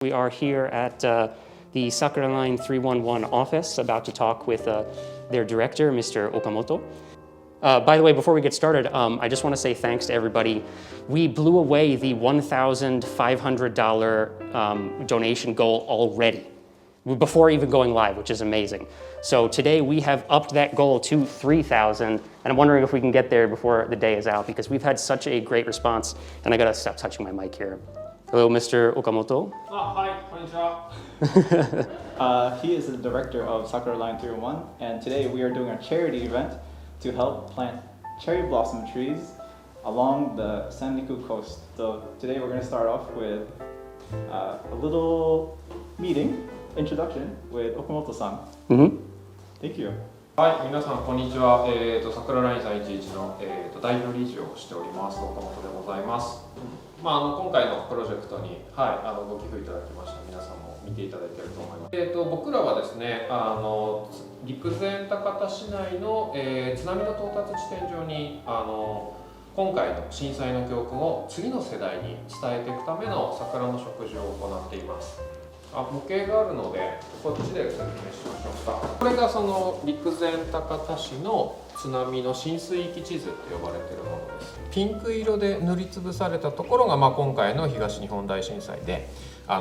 We are here at the Sakura Line 311 office, about to talk with their director, Mr. Okamoto. By the way, before we get started, I just want to say thanks to everybody. We blew away the $1,500 donation goal already, before even going live, which is amazing. So today we have upped that goal to 3,000, and I'm wondering if we can get there before the day is out, because we've had such a great response. And I gotta stop touching my mic here. Hello, Mr. Okamoto. Hi, konnichiwa. He is the director of Sakura Line 301, and today we are doing a charity event to help plant cherry blossom trees along the Sanriku coast. So today we're going to start off with a little introduction with Okamoto-san. Thank you. はい、皆さんこんにちは。桜ライン311の、代表理事をしております岡本でございます。今回のプロジェクトに、ご寄付いただきました皆さんも見ていただいていると思います。僕らはですね、陸前高田市内の、津波の到達地点上に今回の震災の教訓を次の世代に伝えていくための桜の植樹を行っています。模型があるのでこっちで説明しましょうか。これがその陸前高田市の津波の浸水域地図って呼ばれているものです。ピンク色で塗りつぶされたところが、今回の東日本大震災で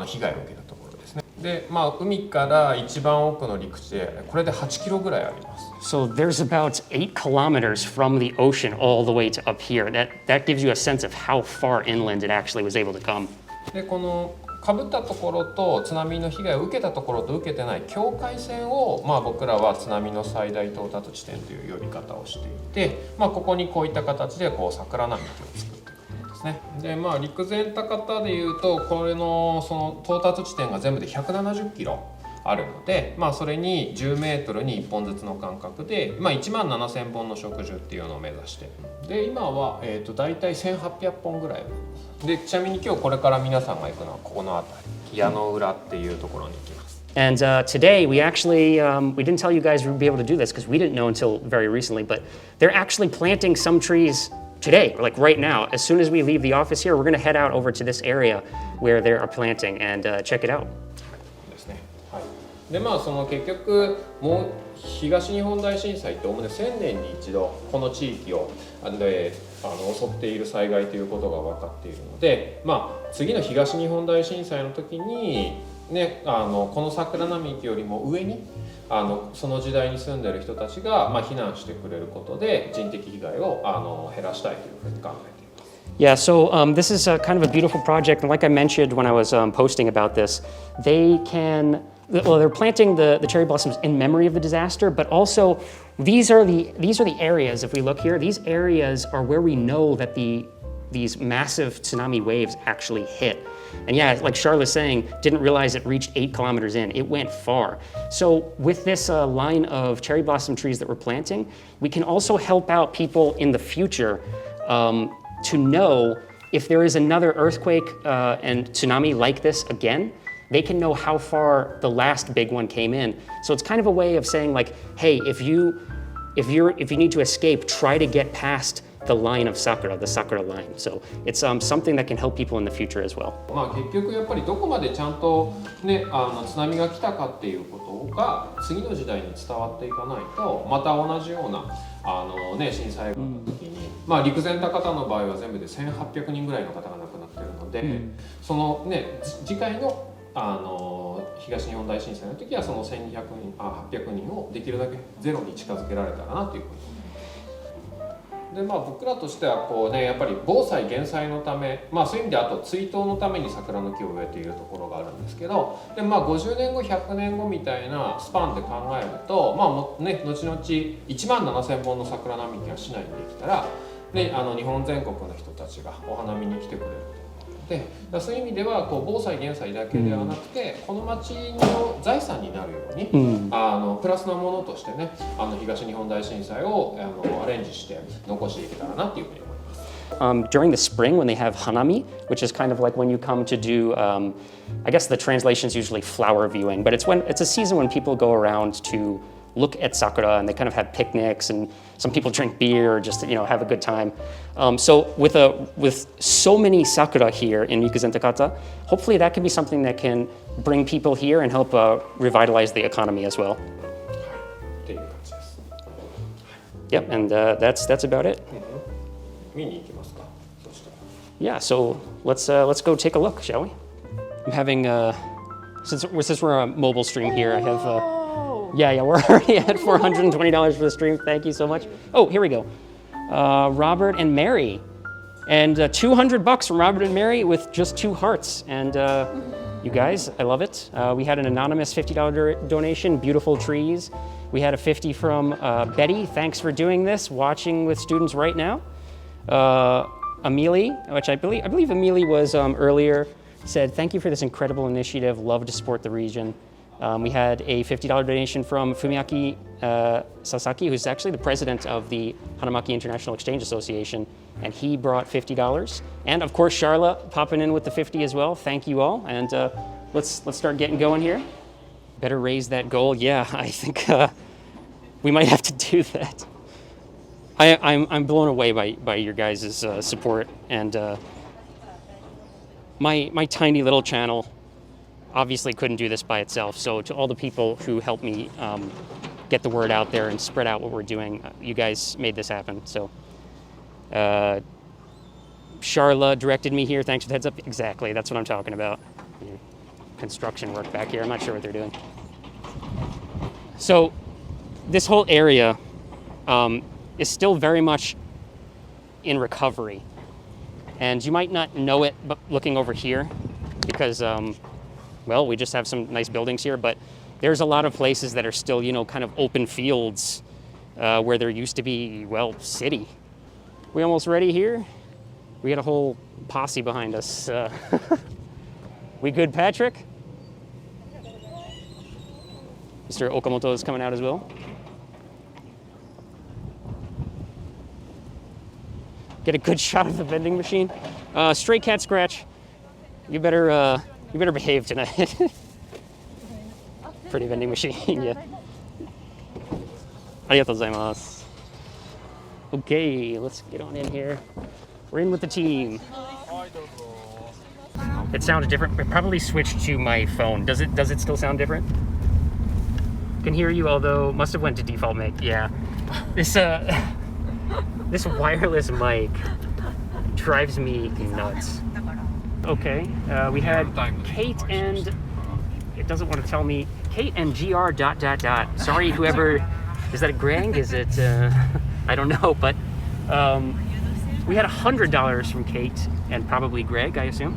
被害を受けたところですね。で、海から一番奥の陸地でこれで8キロぐらいあります。So there's about 8 kilometers from the ocean all the way to up here. That gives you a sense of how far inland it actually was able to come. で、このかぶったところと津波の被害を受けたところと受けてない境界線を、僕らは津波の最大到達地点という呼び方をしていて、ここにこういった形で桜並木を作っているところですね。で、陸前高田でいうとこれのその到達地点が全部で170キロあるので、それに10メートルに1本ずつの間隔で、1万7000本の植樹っていうのを目指して、で今は、大体1800本ぐらいで、ちなみに今日これから皆さんが行くのはここの辺り、矢の裏っていうところに行きます。And today we actually, we didn't tell you guys we'd be able to do this because we didn't know until very recently, but they're actually planting some trees today, like right now. As soon as we leave the office here, we're going to head out over to this area where they are planting and check it out. でその結局もう東日本大震災っておおむね1000年に一度この地域を襲っている災害ということが分かっているので、次の東日本大震災の時に、この桜並木よりも上にその時代に住んでいる人たちが、避難してくれることで人的被害を減らしたいというふうに考えています。Yeah, so this is kind of a beautiful project, and like I mentioned when I was posting about this, they're planting the cherry blossoms in memory of the disaster, but also these are the areas. If we look here, these areas are where we know that these massive tsunami waves actually hit. And yeah, like Sharla's saying, didn't realize it reached 8 kilometers in. It went far. So with this line of cherry blossom trees that we're planting, we can also help out people in the future to know if there is another earthquake and tsunami like this again. They can know how far the last big one came in. So it's kind of a way of saying, like, hey, if you need to escape, try to get past the line of Sakura, the Sakura Line. So it's something that can help people in the future as well. 結局やっぱりどこまでちゃんとね津波が来たかっていうことが次の時代に伝わっていかないと、また同じような震災があった時に、陸前高田の場合は全部で1800人ぐらいの方が亡くなっているので、その次回の東日本大震災の時はその800人をできるだけゼロに近づけられたらなというふうに思います。で僕らとしてはやっぱり防災減災のため、そういう意味であと追悼のために桜の木を植えているところがあるんですけど、で50年後100年後みたいなスパンで考えると、後々1万7000本の桜並木が市内にできたら、日本全国の人たちがお花見に来てくれると。でそういう意味では防災減災だけではなくて、この町の財産になるように、プラスなものとしてね東日本大震災をアレンジして残していけたらなっていうふうに思います。During the spring when they have Hanami, which is kind of like when you come to do, I guess the translation is usually flower viewing, but it's a season when people go around to look at sakura, and they kind of have picnics, and some people drink beer or just have a good time. So with so many sakura here in Rikuzentakata, hopefully that can be something that can bring people here and help revitalize the economy as well. っていう感じです。 Yep, and that's about it. 見に行きますか。そしたら。 Yeah, so let's go take a look, shall we? I'm having since we're a mobile stream here, I have yeah, we're already at $420 for the stream. Thank you so much. Oh, here we go. Robert and Mary, and $200 from Robert and Mary with just 2 hearts. And you guys, I love it. We had an anonymous $50 donation. Beautiful trees. We had a 50 from Betty. Thanks for doing this. Watching with students right now. Amelie, which I believe Amelie was earlier, said, thank you for this incredible initiative. Love to support the region. We had a $50 donation from Fumiaki Sasaki, who's actually the president of the Hanamaki International Exchange Association, and he brought $50. And of course, Sharla popping in with the 50 as well. Thank you all, and let's start getting going here. Better raise that goal. Yeah, I think we might have to do that. I'm blown away by your guys' support, and my tiny little channel obviously couldn't do this by itself. So to all the people who helped me get the word out there and spread out what we're doing, you guys made this happen. So Sharla directed me here. Thanks for the heads up. Exactly, that's what I'm talking about. Construction work back here. I'm not sure what they're doing. So this whole area is still very much in recovery. And you might not know it but looking over here because, well, we just have some nice buildings here, but there's a lot of places that are still, kind of open fields where there used to be, well, city. We almost ready here? We got a whole posse behind us. We good, Patrick? Mr. Okamoto is coming out as well. Get a good shot of the vending machine. Stray cat scratch. You better behave tonight. Pretty vending machine, yeah. ありがとうございます. Okay, let's get on in here. We're in with the team. It sounded different. It probably switched to my phone. Does it still sound different? Can hear you, although must have went to default mic. Yeah. This wireless mic drives me nuts. Okay, we had Kate and, it doesn't want to tell me, Kate and GR ... Sorry, whoever, is that a Greg? Is it, I don't know, but we had $100 from Kate and probably Greg, I assume.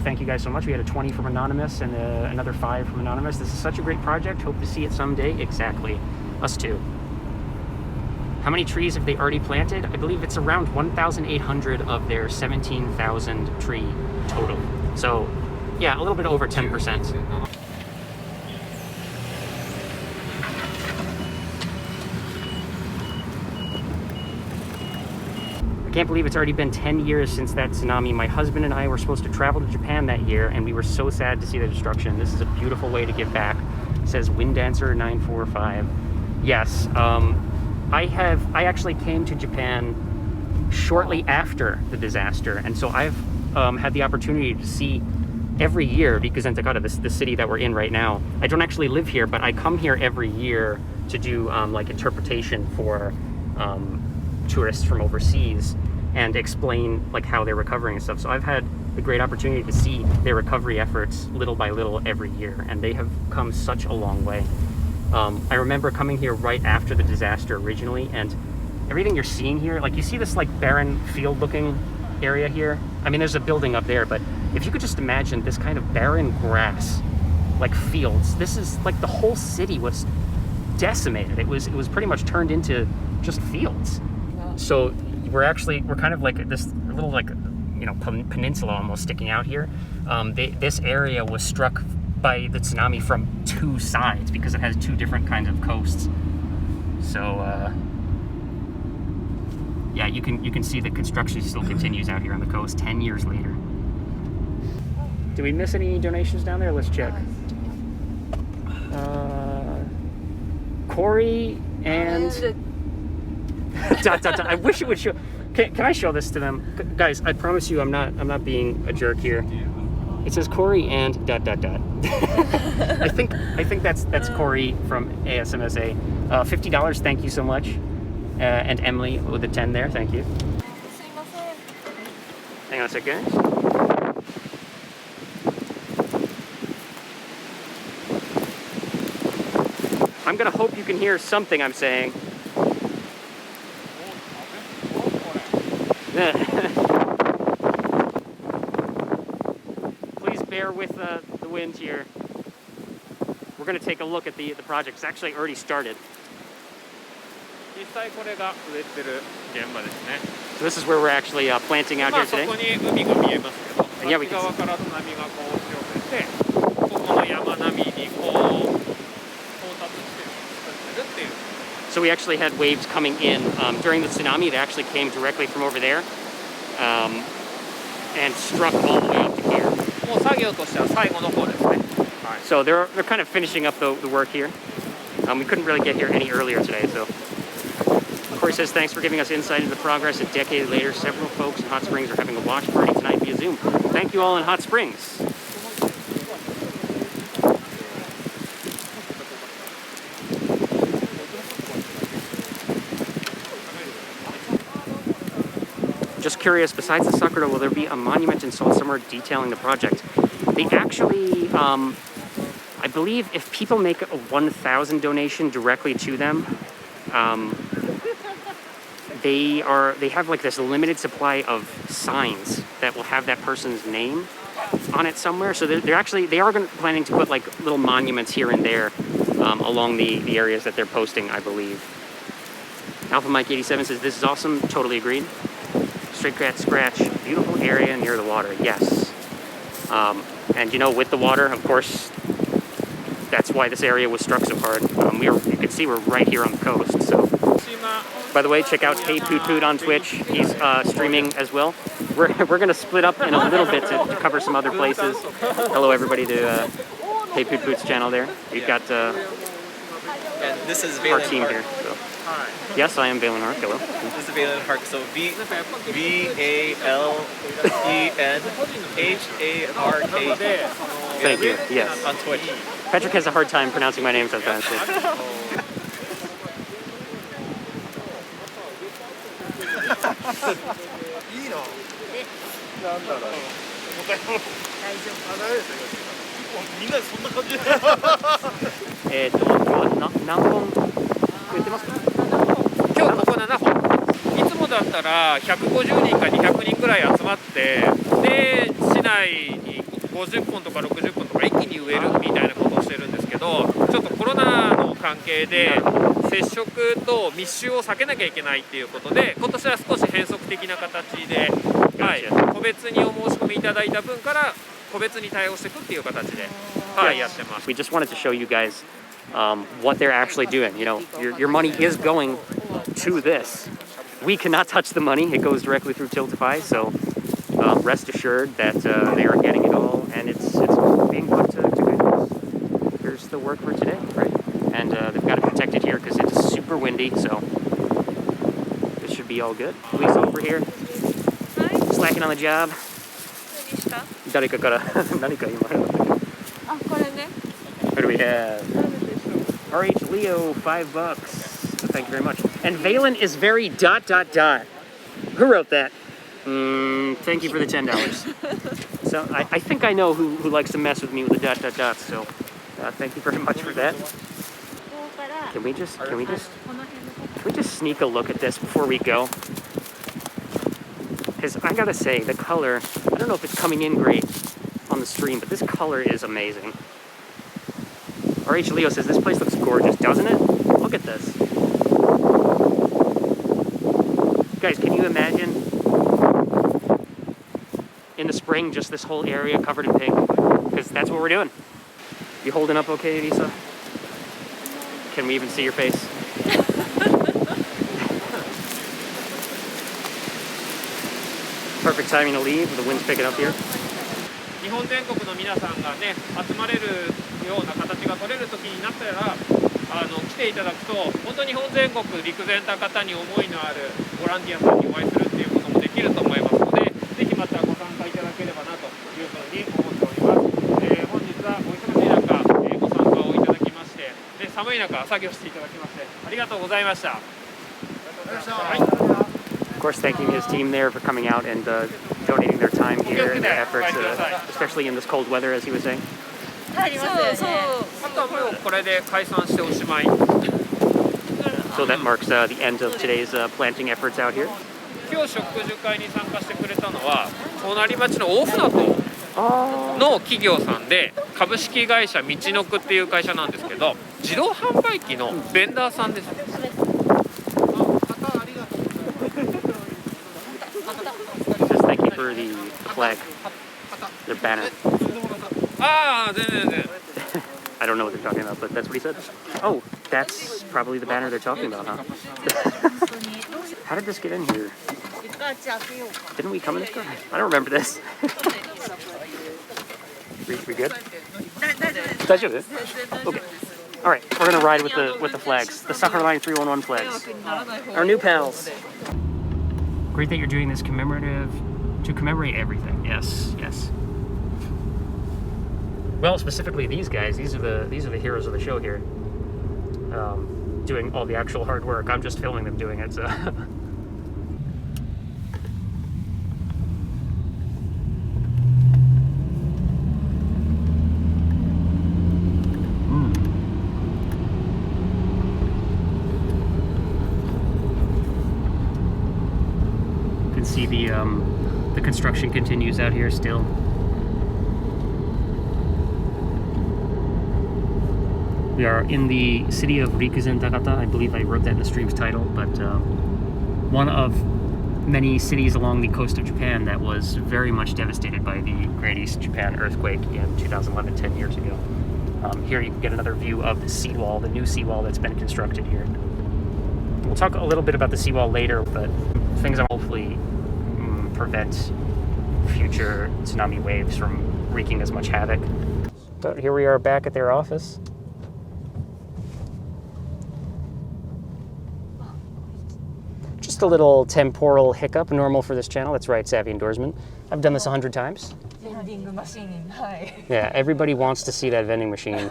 Thank you guys so much. We had a 20 from Anonymous and another 5 from Anonymous. This is such a great project. Hope to see it someday. Exactly. Us too. How many trees have they already planted? I believe it's around 1,800 of their 17,000 tree total. So, yeah, a little bit over 10%. I can't believe it's already been 10 years since that tsunami. My husband and I were supposed to travel to Japan that year, and we were so sad to see the destruction. This is a beautiful way to give back. It says Wind Dancer 945. Yes, I actually came to Japan shortly after the disaster, and so I've had the opportunity to see every year Rikuzentakata, the city that we're in right now. I don't actually live here, but I come here every year to do like interpretation for tourists from overseas and explain like how they're recovering and stuff. So I've had the great opportunity to see their recovery efforts little by little every year, and they have come such a long way. I remember coming here right after the disaster originally, and everything you're seeing here, like you see this like barren field looking area here. I mean, there's a building up there, but if you could just imagine this kind of barren grass, like fields, this is like the whole city was decimated. It was pretty much turned into just fields. So we're kind of like this little like, peninsula almost sticking out here. This area was struck by the tsunami from 2 sides because it has 2 different kinds of coasts. So yeah, you can see the construction still continues out here on the coast 10 years later. Did we miss any donations down there? Let's check. Corey and dot dot dot. I wish it would show. Can I show this to them, guys? I promise you, I'm not being a jerk here. It says Corey and dot dot dot. I think that's Corey from ASMSA. $50. Thank you so much. And Emily with the 10 there. Thank you. Hang on a second. I'm gonna hope you can hear something I'm saying. Please bear with the wind here. We're gonna take a look at the project. It's actually already started. So this is where we're actually planting out here today. And yeah, we can So we actually had waves coming in during the tsunami. They actually came directly from over there and struck all the way up to here. So they're kind of finishing up the work here. We couldn't really get here any earlier today, so. Corey says, thanks for giving us insight into the progress. A decade later, several folks in Hot Springs are having a watch party tonight via Zoom. Thank you all in Hot Springs. Just curious, besides the Sakura, will there be a monument installed somewhere detailing the project? They actually, I believe if people make a 1,000 donation directly to them, they have like this limited supply of signs that will have that person's name on it somewhere. So they are planning to put like little monuments here and there along the areas that they're posting, I believe. Alpha Mike 87 says, this is awesome, totally agreed. Straight Cat Scratch, beautiful area near the water, yes. And you know, with the water, of course, that's why this area was struck so hard. You can see we're right here on the coast, so. By the way, check out heyPootPoot on Twitch. He's streaming as well. We're gonna split up in a little bit to cover some other places. Hello everybody to heyPootPoot's channel there. We've got And this is our team here. So. Yes, I am Valen Hark. Hello. This is Valen Hark. So VALENHARK. Thank you. Yes. On Twitch. Patrick has a hard time pronouncing my name sometimes.何本売ってますか？今日ここ7本。いつもだったら150人か200人くらい集まって、で市内に50本とか60本とか一気に植えるみたいなことをしてるんですけど、ちょっとコロナの関係で接触と密集を避けなきゃいけないっていうことで、今年は少し変則的な形で、はい、個別にお申し込みいただいた分から個別に対応していくっていう形で、はい、やってます。 We just wanted to show you guys what they're actually doing. You know, your money is going to this. We cannot touch the money. It goes directly through Tiltify, so rest assured that they are getting it all, and it's being put to good use. Here's the work for today, right? And they've got it protected here because it's super windy, so this should be all good. Lisa over here, slacking on the job. 誰かから何か今。あ、これね。 What do we have? RH Leo, $5. Thank you very much. And Valen is very ... Who wrote that? Thank you for the $10. So I think I know who likes to mess with me with the ... So thank you very much for that. Can we just sneak a look at this before we go? Because I gotta say, the color, I don't know if it's coming in great on the stream, but this color is amazing. RH Leo says, this place looks gorgeous, doesn't it? Look at this. Guys, can you imagine in the spring, just this whole area covered in pink? Because that's what we're doing. You holding up okay, Lisa? Can we even see your face? Perfect timing to leave. The wind's picking up here. 日本全国の皆さんがね集まれるような形が取れる時になったら来ていただくと、本当に日本全国陸前高田に思いのあるボランティアさんにお会いするっていうこともできると思いますので、ぜひまたご参加いただければなというふうに思っております。本日はお忙しい中、ご参加をいただきまして、寒い中作業していただきましてありがとうございました。Of course, thanking his team there for coming out and donating their time here and their efforts, especially in this cold weather, as he was saying. 入りますよね。あとはもうこれで解散しておしまい。 So that marks the end of today's planting efforts out here. 今日植樹会に参加してくれたのは隣町の大船渡の企業さんで、株式会社みちのくっていう会社なんですけど、自動販売機のベンダーさんです。Just thank you for the flag, their banner. ああ、全然。 I don't know what they're talking about, but that's what he said. Oh, that's probably the banner they're talking about, huh? How did this get in here? Didn't we come in this car? I don't remember this. we good? Okay. All right, we're gonna ride with the flags, the Sakura Line 311 flags. Our new pals. Great that you're doing this to commemorate everything. Yes, yes. Well, specifically these guys. These are the heroes of the show here. Doing all the actual hard work. I'm just filming them doing it. So. You can see the construction continues out here still. We are in the city of Rikuzentakata. I believe I wrote that in the stream's title, but one of many cities along the coast of Japan that was very much devastated by the Great East Japan earthquake in 2011, 10 years ago. Here you can get another view of the seawall, the new seawall that's been constructed here. We'll talk a little bit about the seawall later, but things that will hopefully prevent future tsunami waves from wreaking as much havoc. But here we are back at their office. Just a little temporal hiccup, normal for this channel. That's right, Savvy endorsement. I've done this 100 times. Vending machine. Yeah, everybody wants to see that vending machine,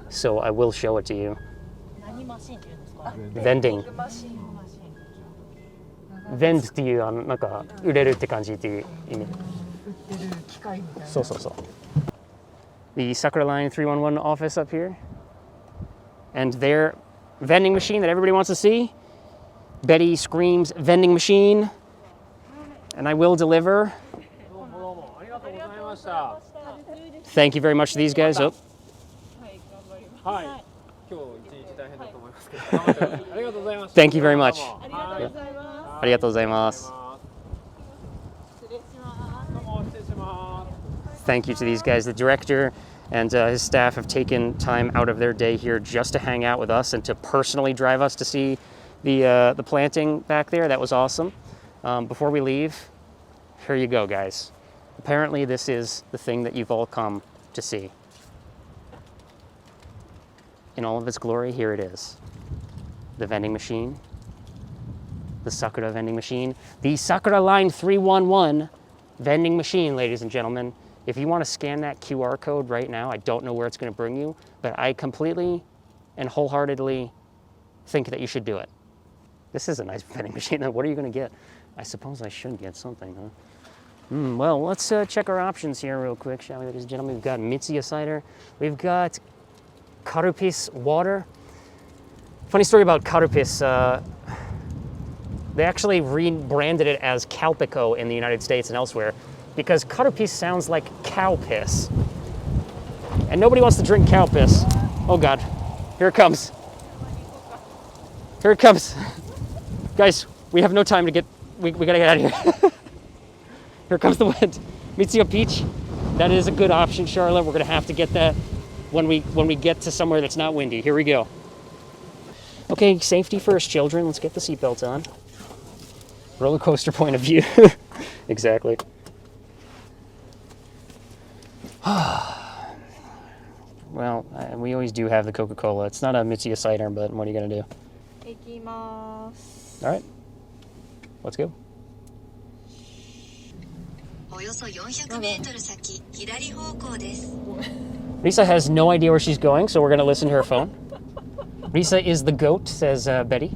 so I will show it to you. Vending. Vend っていうなんか売れるって感じっていう意味。そうそうそう。The Sakura Line 311 office up here, and their vending machine that everybody wants to see. Betty screams vending machine, and I will deliver. Thank you very much to these guys. Oh. Thank you very much. Yeah. ありがとうございます。Thank you to these guys. The director and his staff have taken time out of their day here just to hang out with us and to personally drive us to see the planting back there. That was awesome. Before we leave, here you go, guys. Apparently this is the thing that you've all come to see. In all of its glory, here it is. The vending machine. The Sakura vending machine. The Sakura Line 311 vending machine, ladies and gentlemen. If you want to scan that QR code right now, I don't know where it's going to bring you, but I completely and wholeheartedly think that you should do it. This is a nice vending machine. What are you going to get? I suppose I should get something, huh? Well, let's check our options here real quick, shall we, ladies and gentlemen? We've got Mitsuya cider. We've got Karupis water. Funny story about Karupis. They actually rebranded it as Calpico in the United States and elsewhere because Karupis sounds like cow piss. And nobody wants to drink cow piss. Oh God, here it comes. Here it comes. Guys, we have no time to we gotta get out of here. Here comes the wind. Mitsuya Peach, that is a good option, Sharla. We're gonna have to get that when we get to somewhere that's not windy. Here we go. Okay, safety first, children. Let's get the seatbelts on. Roller coaster point of view. Exactly. Well, we always do have the Coca-Cola. It's not a Mitsuya cider, but what are you going to do? 行きます All right. Let's go. およそ400メートル先、左方向です。 Risa has no idea where she's going, so we're going to listen to her phone. Risa is the goat, says Betty.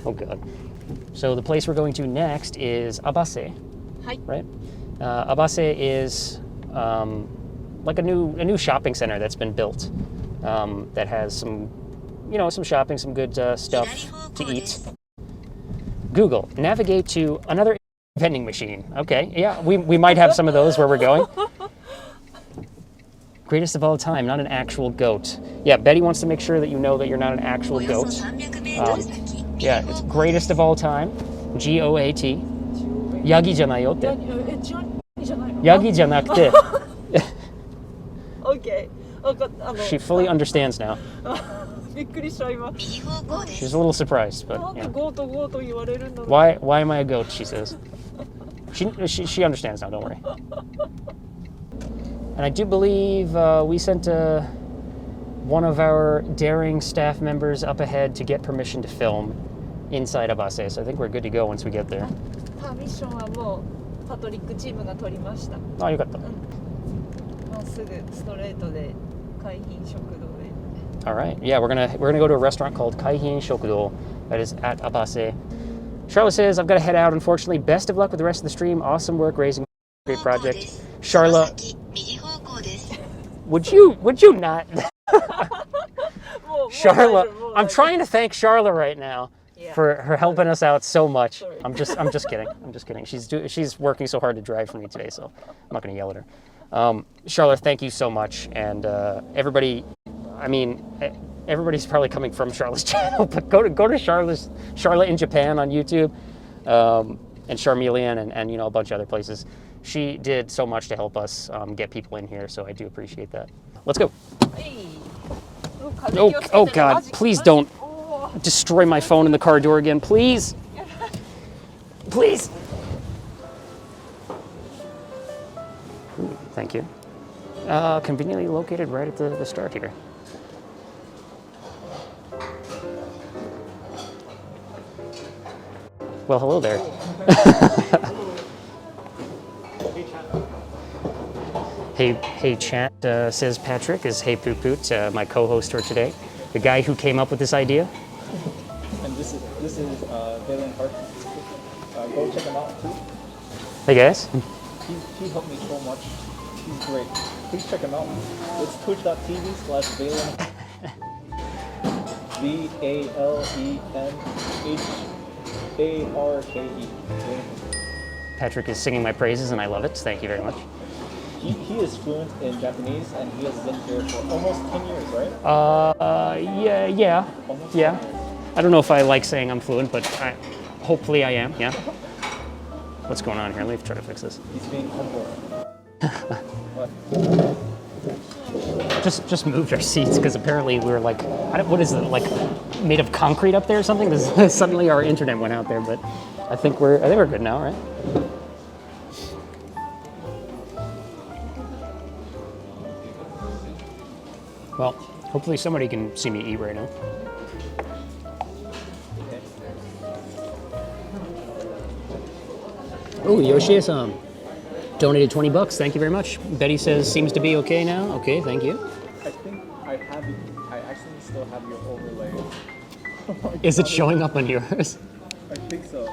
Oh, God. So the place we're going to next is Abase. Hi. Right? Abase is like a new shopping center that's been built that has some, some shopping, some good stuff to eat. Google, navigate to another vending machine. Okay, yeah, we might have some of those where we're going. Greatest of all time, not an actual goat. Yeah, Betty wants to make sure that you know that you're not an actual goat. Yeah, it's greatest of all time. G-O-A-T. Yagi じゃないよって。ヤギじゃなくて。OK She fully understands now. びっくりしちゃいます She's a little surprised, but なんで yeah. ゴートゴート言われるんだろう Why am I a goat? She says. She understands now. Don't worry. And I do believe we sent one of our daring staff members up ahead to get permission to film inside Abase. So I think we're good to go once we get there. パーミッションはもうパトリックチームが取りました Oh, you got that. まっすぐストレートで海浜食堂へ All right. Yeah, we're gonna go to a restaurant called Kaihin Shokudo that is at Abase. Sharla says, I've got to head out, unfortunately. Best of luck with the rest of the stream. Awesome work raising a great project. Sharla, would you not? Sharla, I'm trying to thank Sharla right now for her helping us out so much. Sorry. I'm just kidding. I'm just kidding. She's working so hard to drive for me today, so I'm not gonna yell at her. Sharla, thank you so much, and everybody. I mean, everybody's probably coming from Sharla's channel, but go to Sharla in Japan on YouTube, and Charmeleon and a bunch of other places. She did so much to help us get people in here, so I do appreciate that. Let's go. Oh God, please don't destroy my phone in the car door again, please. Please. Ooh, thank you. Conveniently located right at the start here. Well, hello there. Hey chat, says Patrick, is heyPootPoot, my co-host for today. The guy who came up with this idea. And this is Valen Park. Go check him out too. Hey guys. He helped me so much. He's great. Please check him out. It's twitch.tv/Valen. VALENHARKE. Patrick is singing my praises and I love it. Thank you very much. He is fluent in Japanese and he has been here for almost 10 years, right? Yeah. Almost Yeah. 10 years. I don't know if I like saying I'm fluent, but hopefully I am, yeah. What's going on here? Let me try to fix this. He's being humble. What? Just moved our seats because apparently we were like, what is it, like made of concrete up there or something? Suddenly our internet went out there, but I think we're good now, right? Well, hopefully somebody can see me eat right now. Oh, Yoshie-san donated $20. Thank you very much. Betty says seems to be okay now. Okay, thank you. I think I actually still have your overlay. Is it showing up on yours? I think so.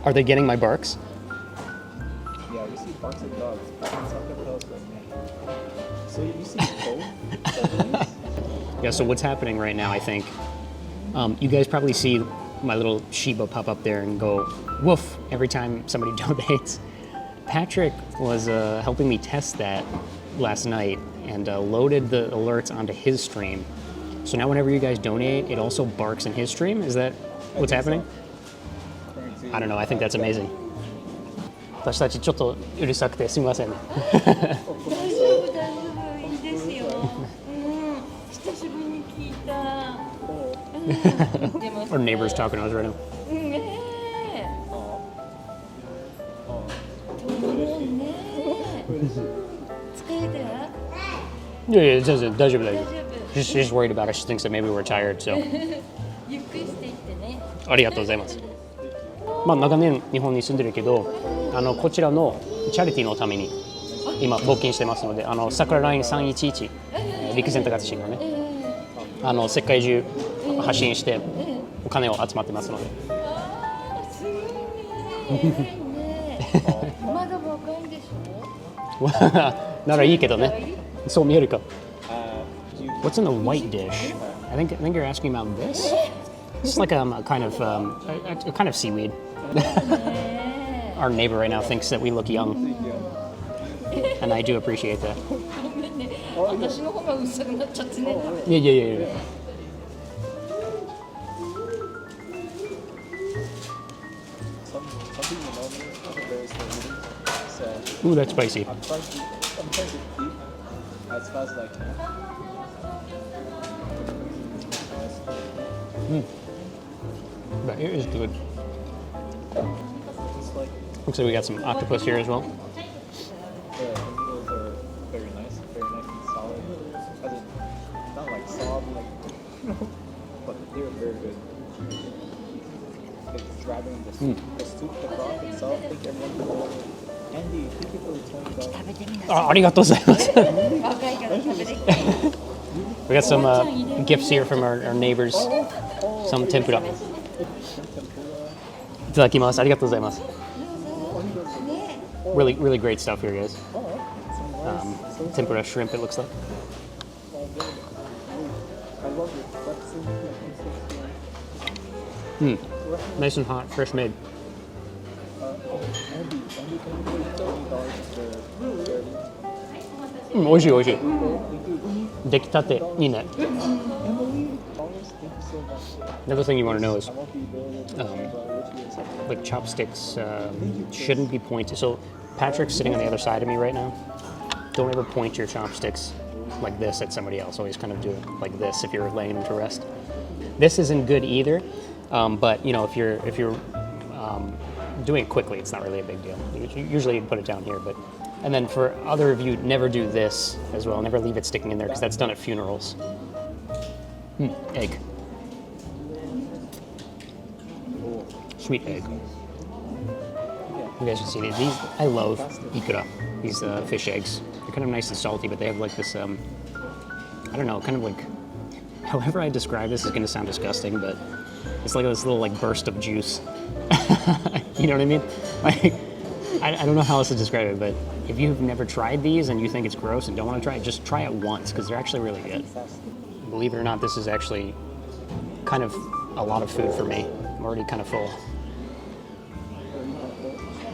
Are they getting my barks? Yeah, we see barks and dogs. But it's not gonna tell us what name. So you see code? Yeah, so what's happening right now, I think, you guys probably see my little Shiba pop up there and go woof every time somebody donates. Patrick was helping me test that last night and loaded the alerts onto his stream. So now whenever you guys donate, it also barks in his stream? Is that what's happening? So. I don't know, I think that's amazing. 私たちちょっとうるさくてすみませんね。大丈夫いいですよ久しぶりに聞いた Our neighbor's talking to us right now. ねえ疲れいやいや、全然大丈夫大丈夫。大丈夫。 She's worried about us. She thinks that maybe we're tired, so. ゆっくりしていってね。ありがとうございます。まあ、長年日本に住んでるけど、こちらのチャリティーのために今募金してますので、Sakura Line 311、陸前高田市のね、世界中発信してお金を集まってますので。あー、すごいね。まだ若いんでしょ。ならいいけどね。そう見えるか。You What's in the white dish? I think you're asking about this. It's like a kind of a kind of seaweed. Our neighbor right now thinks that we look young, and I do appreciate that. ごめんね。私の方がうっさくなっちゃってね。 Yeah, yeah, yeah. some people know me very slowly, so Ooh, that's spicy. I'm trying to eat as fast as I can. But it is good. It's like Looks like we got some octopus here as well. the noodles are very nice and solid. As in, not like soft, like but they're very good. It's grabbing the soup, the broth itself. I think everyone can go. Andy, thank you for the $20. 食べてみなさい。ありがとうございます。若いから食べて。 We got some gifts here from our neighbors. Some tempura. いただきます。ありがとうございます。Really, really great stuff here, guys. Tempura shrimp, it looks like. I love it. Nice and hot, fresh made. Andy, can you put $30 for charity? 美味しい美味しい。出来たていいね。Emily, thank you so much. Another thing you want to know is I won't be available, but literally something. like chopsticks shouldn't be pointed. So Patrick's sitting on the other side of me right now. Don't ever point your chopsticks like this at somebody else. Always kind of do it like this if you're laying them to rest. This isn't good either, but you know if you're doing it quickly, it's not really a big deal. Usually you put it down here, but and then for other of you, never do this as well. Never leave it sticking in there because that's done at funerals. Egg. Sweet egg. You guys can see these. I love ikura. These fish eggs. They're kind of nice and salty, but they have like this. I don't know, kind of like. However I describe this is going to sound disgusting, but it's like this little like burst of juice. You know what I mean? Like, I don't know how else to describe it, but if you've never tried these and you think it's gross and don't want to try it, just try it once because they're actually really good. Believe it or not, this is actually kind of a lot of food for me. I'm already kind of full.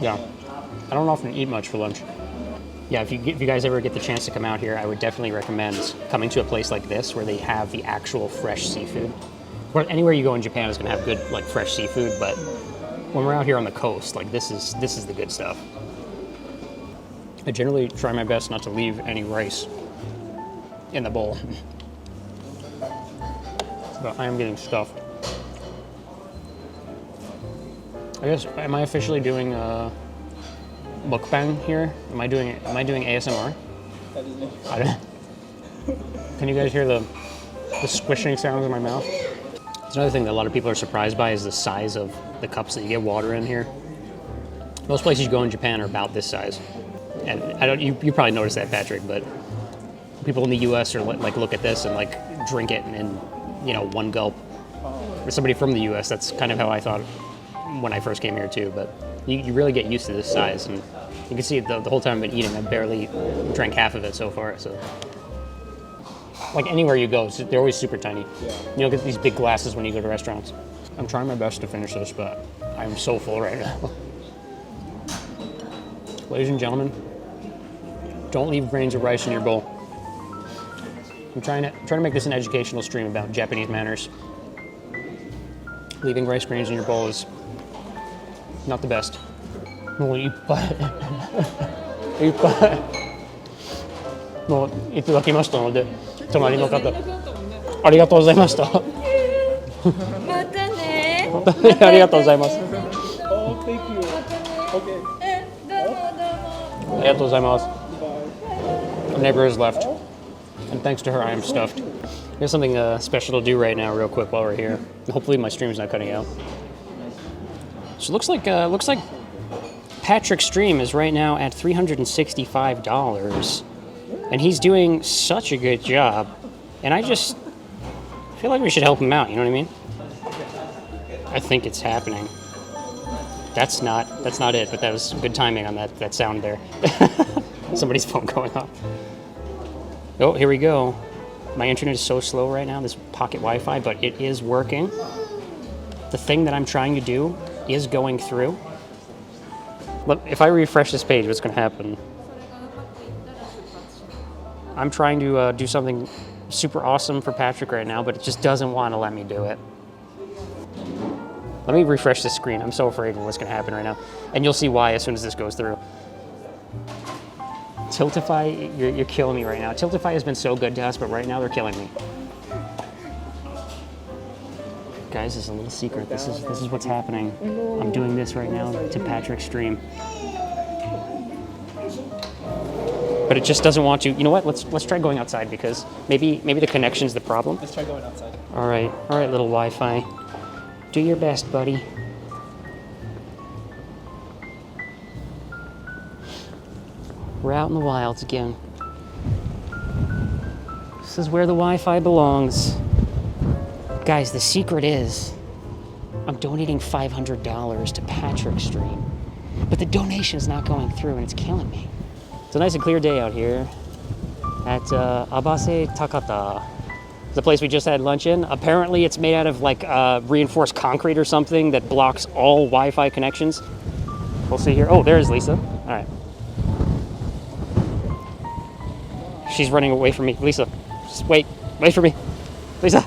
Yeah, I don't often eat much for lunch. Yeah, if you guys ever get the chance to come out here, I would definitely recommend coming to a place like this where they have the actual fresh seafood. Where anywhere you go in Japan is going to have good like fresh seafood, but when we're out here on the coast, like this is the good stuff. I generally try my best not to leave any rice in the bowl, but I am getting stuffed. I guess, am I officially doing mukbang here? Am I doing ASMR? That is me. I don't. Can you guys hear the squishing sounds in my mouth? It's another thing that a lot of people are surprised by is the size of the cups that you get water in here. Most places you go in Japan are about this size, and I don't. You probably noticed that, Patrick, but people in the U.S. are like look at this and like drink it in one gulp. For somebody from the U.S., that's kind of how I thought when I first came here too. But you really get used to this size, and you can see the whole time I've been eating, I barely drank half of it so far. So. Like anywhere you go, they're always super tiny. Yeah. You don't get these big glasses when you go to restaurants. I'm trying my best to finish this, but I'm so full right now. Ladies and gentlemen, don't leave grains of rice in your bowl. I'm trying to make this an educational stream about Japanese manners. Leaving rice grains in your bowl is not the best. もういっぱいいっぱいもういただきましたので。隣の方、ありがとうございました。またね。ありがとうございます。Oh, thank you. またね。 Okay. どうもどうも。ありがとうございます。Bye. neighbor has left. And thanks to her, I am stuffed. Here's something special to do right now, real quick, while we're here. Hopefully my stream's not cutting out. So it looks like Patrick's stream is right now at $365. And he's doing such a good job. And I just feel like we should help him out, you know what I mean? I think it's happening. That's not it, but that was good timing on that sound there. Somebody's phone going off. Oh, here we go. My internet is so slow right now, this pocket Wi-Fi, but it is working. The thing that I'm trying to do is going through. Look, if I refresh this page, what's going to happen? I'm trying to do something super awesome for Patrick right now, but it just doesn't want to let me do it. Let me refresh this screen. I'm so afraid of what's going to happen right now. And you'll see why as soon as this goes through. Tiltify, you're killing me right now. Tiltify has been so good to us, but right now they're killing me. Guys, this is a little secret. This is what's happening. I'm doing this right now to Patrick's stream. But it just doesn't want to. You know what? Let's try going outside because maybe the connection's the problem. Let's try going outside. All right, little Wi-Fi. Do your best, buddy. We're out in the wilds again. This is where the Wi-Fi belongs. Guys, the secret is I'm donating $500 to Patrick's stream, but the donation is not going through and it's killing me. It's a nice and clear day out here at Abase Takata. The place we just had lunch in. Apparently it's made out of like reinforced concrete or something that blocks all Wi-Fi connections. We'll see here. Oh, there's Lisa. All right. She's running away from me. Lisa, just wait for me. Lisa.